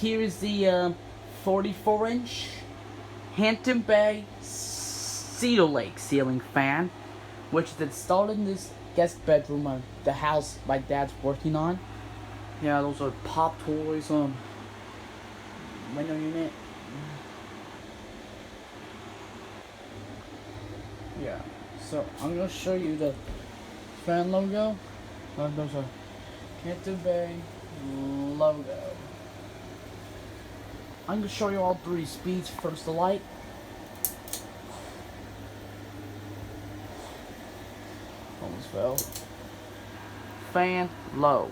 here is the 44-inch Hampton Bay Cedar Lake ceiling fan, which is installed in this guest bedroom of the house my dad's working on. Yeah, those are pop toys, window unit. Yeah, so I'm gonna show you the fan logo. Those are Hampton Bay logo. I'm gonna show you all three speeds. First, the light. Almost fell. Fan low.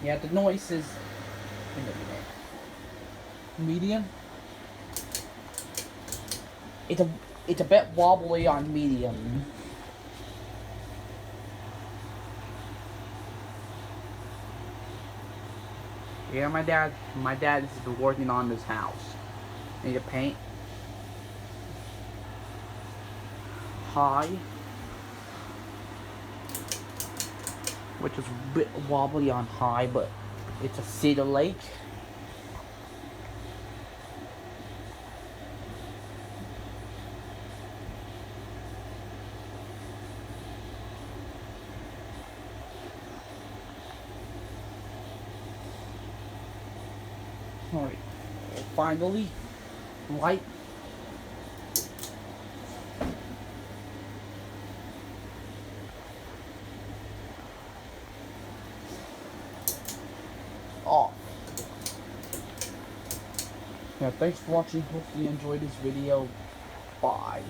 Yeah, the noise is medium. It's a bit wobbly on medium. Yeah, my dad has been working on this house. Need to paint. High, which is a bit wobbly on high, but it's a Cedar Lake. Alright, finally, light. Off. Yeah, thanks for watching. Hopefully you enjoyed this video. Bye.